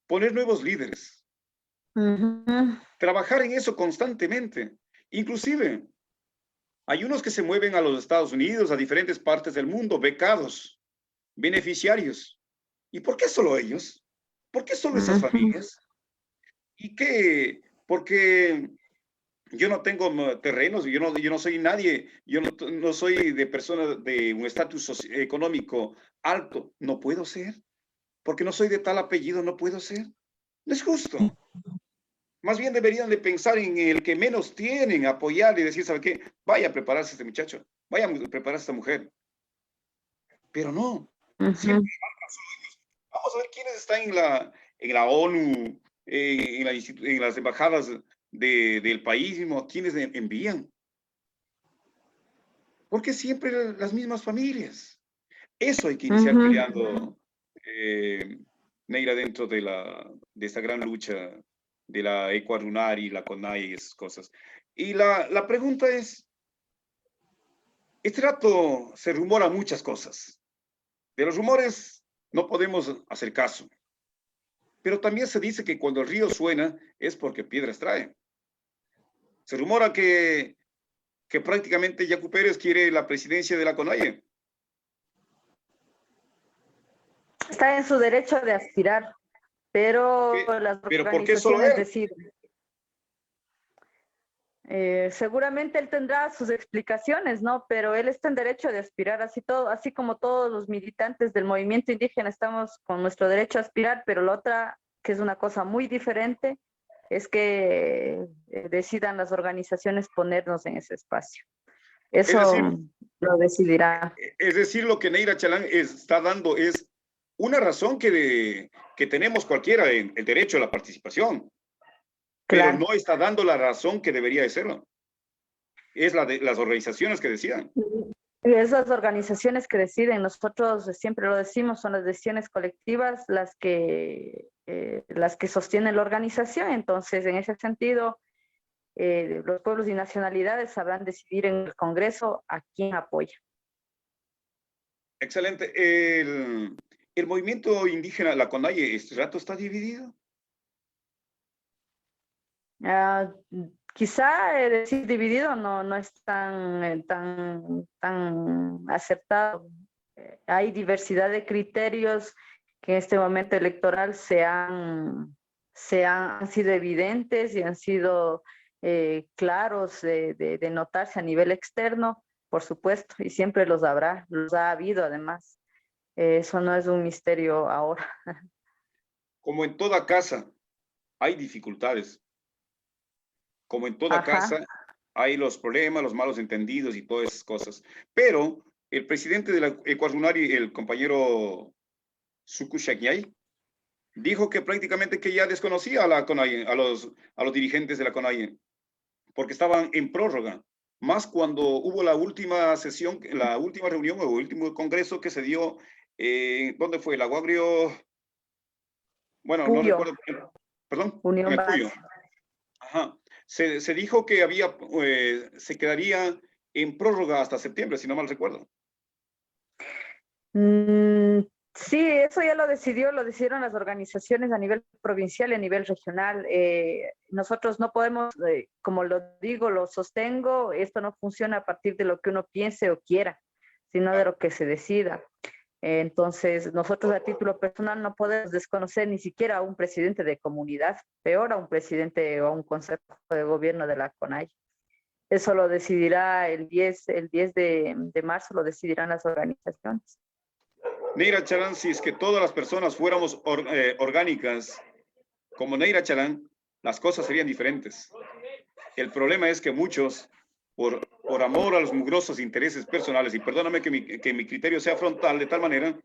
poner nuevos líderes, trabajar en eso constantemente. Inclusive, hay unos que se mueven a los Estados Unidos, a diferentes partes del mundo, becados, beneficiarios. ¿Y por qué solo ellos? ¿Por qué solo esas familias? ¿Y qué? Porque yo no tengo terrenos, yo no soy nadie, no soy de personas de un estatus económico alto. No puedo ser, porque no soy de tal apellido, no puedo ser. No es justo. Más bien deberían de pensar en el que menos tienen, apoyar y decir, ¿sabe qué? Vaya a prepararse este muchacho, vaya a prepararse esta mujer. Pero no, siempre vamos a ver quiénes están en la ONU, en las embajadas del país mismo, quiénes envían. Porque siempre las mismas familias. Eso hay que iniciar peleando, Neira, dentro de esta gran lucha de la Ecuadunari, la CONAI y esas cosas. Y la pregunta es, este rato se rumora muchas cosas. De los rumores no podemos hacer caso. Pero también se dice que cuando el río suena es porque piedras trae. Se rumora que prácticamente Yacu Pérez quiere la presidencia de la CONAIE. Está en su derecho de aspirar, pero las ¿Pero por qué solo organizaciones él? deciden. Seguramente él tendrá sus explicaciones, ¿no? Pero él está en derecho de aspirar, así como todos los militantes del movimiento indígena estamos con nuestro derecho a aspirar, pero la otra, que es una cosa muy diferente, es que decidan las organizaciones ponernos en ese espacio. Es decir, Eso, lo decidirá. Es decir, lo que Neira Chalán está dando es una razón que tenemos cualquiera, el derecho a la participación, pero Claro. no está dando la razón que debería de serlo. Es la de las organizaciones que decidan. Y esas organizaciones que deciden, nosotros siempre lo decimos, son las decisiones colectivas las que sostienen la organización. Entonces, en ese sentido, los pueblos y nacionalidades sabrán decidir en el Congreso a quién apoya. Excelente. El movimiento indígena, la CONAIE, este rato está dividido. Ah, quizá decir dividido no es tan acertado. Hay diversidad de criterios que en este momento electoral han sido evidentes y han sido claros de notarse a nivel externo, por supuesto, y siempre los habrá, los ha habido además. Eso no es un misterio ahora. Como en toda casa, hay dificultades. Como en toda Ajá. casa, hay los problemas, los malos entendidos y todas esas cosas. Pero el presidente de la Ecuadunari, el compañero Suku Shakñay, dijo que prácticamente que ya desconocía a la CONAIE, a los dirigentes de la CONAIE, porque estaban en prórroga. Más cuando hubo la última sesión, la última reunión o el último congreso que se dio, ¿dónde fue? El Aguagrio, bueno, no Puyo, recuerdo, perdón, en Unión el Puyo. Base. Ajá. Se dijo que se quedaría en prórroga hasta septiembre, si no mal recuerdo. Sí, eso ya lo decidieron las organizaciones a nivel provincial y a nivel regional. Nosotros no podemos, como lo digo, lo sostengo, esto no funciona a partir de lo que uno piense o quiera, sino de Claro. lo que se decida. Entonces, nosotros a título personal no podemos desconocer ni siquiera a un presidente de comunidad, peor a un presidente o a un consejo de gobierno de la CONAI. Eso lo decidirá el 10 de marzo, lo decidirán las organizaciones. Neira Chalán, si es que todas las personas fuéramos orgánicas como Neira Chalán, las cosas serían diferentes. El problema es que muchos, por amor a los mugrosos intereses personales, y perdóname que mi criterio sea frontal de tal manera,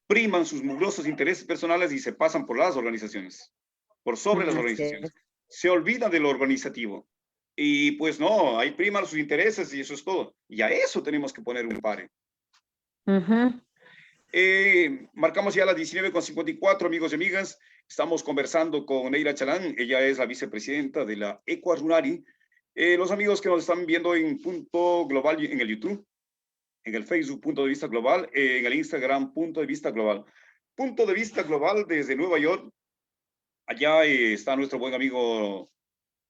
priman sus mugrosos intereses personales y se pasan por las organizaciones, por sobre las Así organizaciones. es. Se olvidan de lo organizativo. Y pues no, ahí priman sus intereses y eso es todo. Y a eso tenemos que poner un pare. Ujú. Marcamos ya las 19:54, amigos y amigas. Estamos conversando con Neira Chalán. Ella es la vicepresidenta de la Ecuadunari. Los amigos que nos están viendo en Punto Global en el YouTube, en el Facebook Punto de Vista Global, en el Instagram Punto de Vista Global. Punto de Vista Global desde Nueva York. Allá está nuestro buen amigo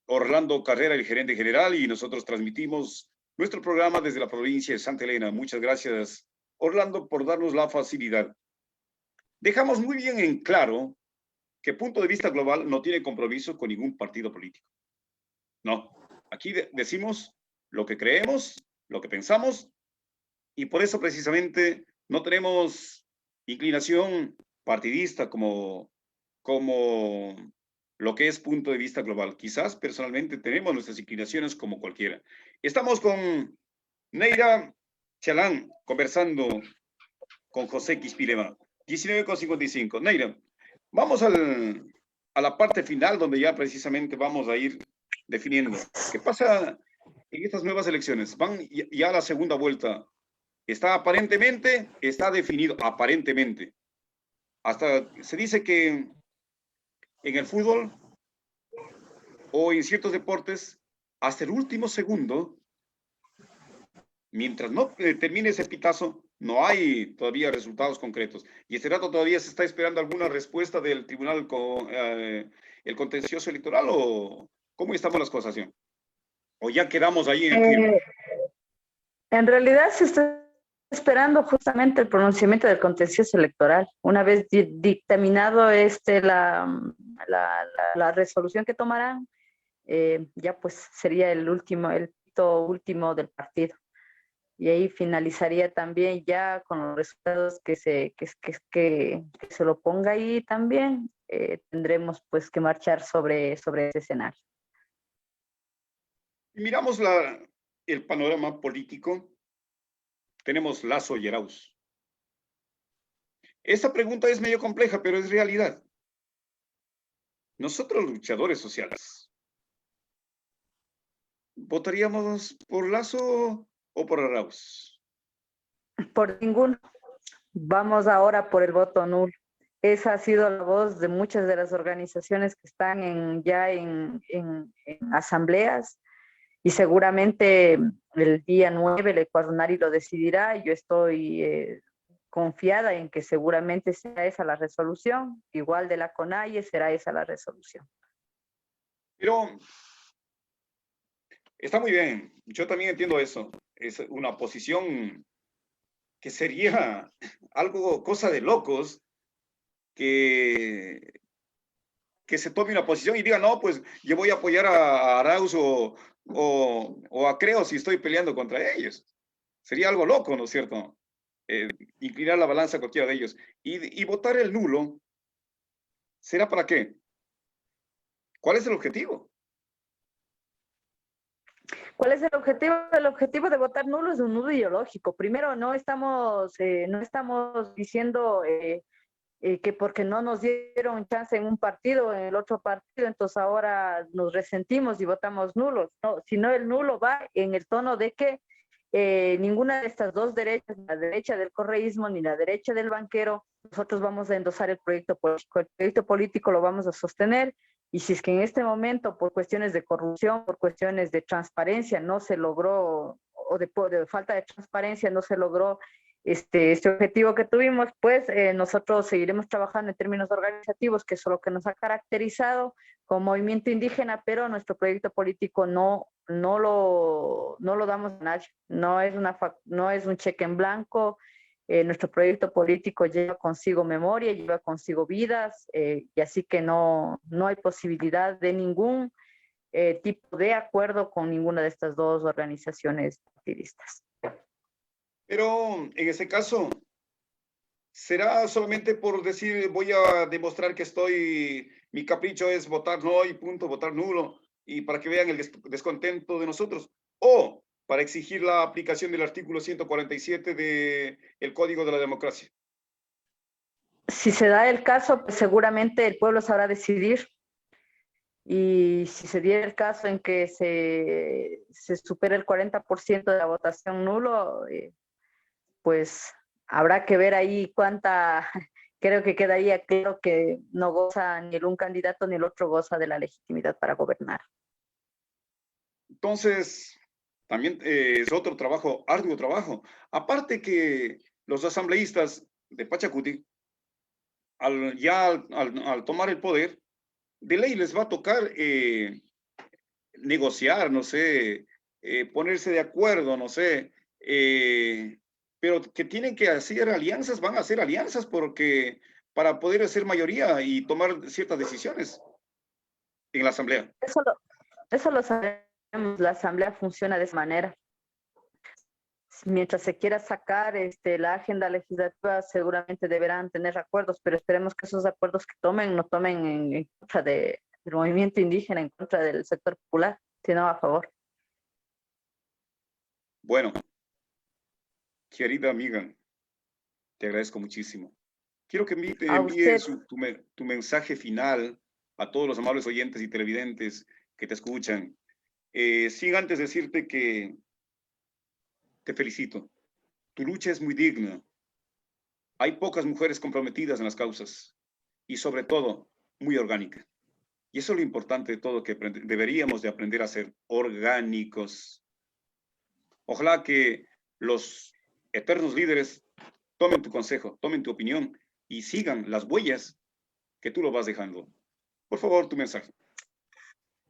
Orlando Carrera, el gerente general, y nosotros transmitimos nuestro programa desde la provincia de Santa Elena. Muchas gracias, Orlando, por darnos la facilidad. Dejamos muy bien en claro que Punto de Vista Global no tiene compromiso con ningún partido político. No, aquí decimos lo que creemos, lo que pensamos, y por eso precisamente no tenemos inclinación partidista como lo que es Punto de Vista Global. Quizás personalmente tenemos nuestras inclinaciones como cualquiera. Estamos con Neira Chalán conversando con José Quispilema. 19:55. Neira, vamos a la parte final donde ya precisamente vamos a ir definiendo. ¿Qué pasa en estas nuevas elecciones? Van ya a la segunda vuelta. Está definido, aparentemente. Hasta se dice que en el fútbol o en ciertos deportes, hasta el último segundo, mientras no termine ese pitazo, no hay todavía resultados concretos. Y este rato todavía se está esperando alguna respuesta del tribunal con el contencioso electoral o cómo estamos las cosas, ¿sí? O ya quedamos ahí en el firme. En realidad se está esperando justamente el pronunciamiento del contencioso electoral. Una vez dictaminado la resolución que tomarán, ya pues sería el pito último del partido. Y ahí finalizaría también ya con los resultados que se lo ponga ahí también. Tendremos pues que marchar sobre ese escenario. Miramos el panorama político. tenemos Lazo y Arauz. Esta pregunta es medio compleja, pero es realidad. Nosotros, luchadores sociales, ¿votaríamos por Lazo o por Arauz? Por ninguno. Vamos ahora por el voto nulo. Esa ha sido la voz de muchas de las organizaciones que están ya en asambleas, y seguramente el día 9 el Ecuador lo decidirá. Yo estoy confiada en que seguramente será esa la resolución, igual de la CONAIE será esa la resolución. Pero está muy bien, yo también entiendo eso. Es una posición que sería algo, cosa de locos, que se tome una posición y diga, no, pues yo voy a apoyar a Arauz o a Creo si estoy peleando contra ellos. Sería algo loco, ¿no es cierto? Inclinar la balanza a cualquiera de ellos. Y votar el nulo, ¿será para qué? ¿Cuál es el objetivo? ¿Cuál es el objetivo? El objetivo de votar nulo es un nulo ideológico. Primero, no estamos diciendo que porque no nos dieron chance en un partido, en el otro partido, entonces ahora nos resentimos y votamos nulos. No, sino el nulo va en el tono de que ninguna de estas dos derechas, la derecha del correísmo ni la derecha del banquero, nosotros vamos a endosar el proyecto político. El proyecto político lo vamos a sostener, y si es que en este momento, por cuestiones de corrupción, por cuestiones de transparencia, no se logró, o de falta de transparencia, no se logró este objetivo que tuvimos, pues nosotros seguiremos trabajando en términos organizativos, que es lo que nos ha caracterizado como movimiento indígena, pero nuestro proyecto político no lo damos a nadie, no es un cheque en blanco. Nuestro proyecto político lleva consigo memoria, lleva consigo vidas, y así que no hay posibilidad de ningún tipo de acuerdo con ninguna de estas dos organizaciones partidistas. Pero en ese caso, ¿será solamente por decir, voy a demostrar que mi capricho es votar no y punto, votar nulo, y para que vean el descontento de nosotros? ¿O para exigir la aplicación del artículo 147 del Código de la Democracia? Si se da el caso, pues seguramente el pueblo sabrá decidir. Y si se diera el caso en que se supere el 40% de la votación nulo, pues habrá que ver ahí cuánta, creo que quedaría claro que no goza ni el un candidato ni el otro goza de la legitimidad para gobernar. Entonces, también es otro trabajo, arduo trabajo. Aparte que los asambleístas de Pachacuti, al tomar el poder, de ley les va a tocar negociar, no sé, ponerse de acuerdo, no sé, pero que tienen que hacer alianzas, van a hacer alianzas porque para poder hacer mayoría y tomar ciertas decisiones en la asamblea. Eso lo sabemos, la asamblea funciona de esa manera. Mientras se quiera sacar la agenda legislativa, seguramente deberán tener acuerdos, pero esperemos que esos acuerdos que tomen no tomen en contra del movimiento indígena, en contra del sector popular, sino a favor. Bueno, querida amiga, te agradezco muchísimo. Quiero que A usted, envíes tu mensaje final a todos los amables oyentes y televidentes que te escuchan. Sin antes decirte que te felicito. Tu lucha es muy digna. Hay pocas mujeres comprometidas en las causas y sobre todo muy orgánica. Y eso es lo importante de todo, que deberíamos de aprender a ser orgánicos. Ojalá que los eternos líderes tomen tu consejo, tomen tu opinión y sigan las huellas que tú lo vas dejando. Por favor, tu mensaje.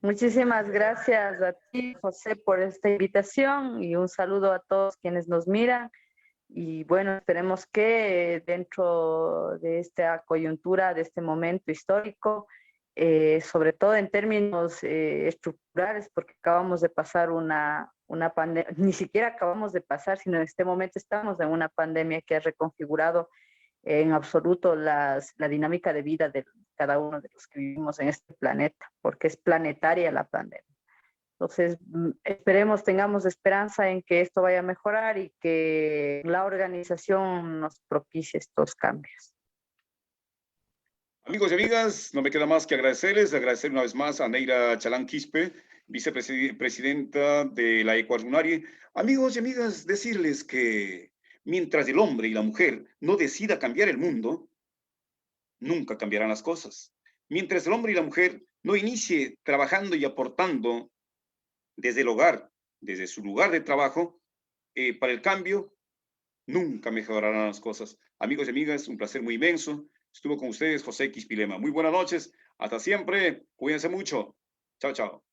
muchísimas gracias a ti, José, por esta invitación, y un saludo a todos quienes nos miran. Y bueno, esperemos que dentro de esta coyuntura, de este momento histórico, sobre todo en términos estructurales, porque acabamos de pasar una pandemia, ni siquiera acabamos de pasar, sino en este momento estamos en una pandemia que ha reconfigurado en absoluto la dinámica de vida de cada uno de los que vivimos en este planeta, porque es planetaria la pandemia. Entonces, esperemos, tengamos esperanza en que esto vaya a mejorar y que la organización nos propicie estos cambios. Amigos y amigas, no me queda más que agradecer una vez más a Neira Chalán Quispe, vicepresidenta de la Ecualunarie. Amigos y amigas, decirles que mientras el hombre y la mujer no decida cambiar el mundo, nunca cambiarán las cosas. Mientras el hombre y la mujer no inicie trabajando y aportando desde el hogar, desde su lugar de trabajo, para el cambio, nunca mejorarán las cosas. Amigos y amigas, un placer muy inmenso. Estuvo con ustedes José Quispe Lema. Muy buenas noches. Hasta siempre. Cuídense mucho. Chao, chao.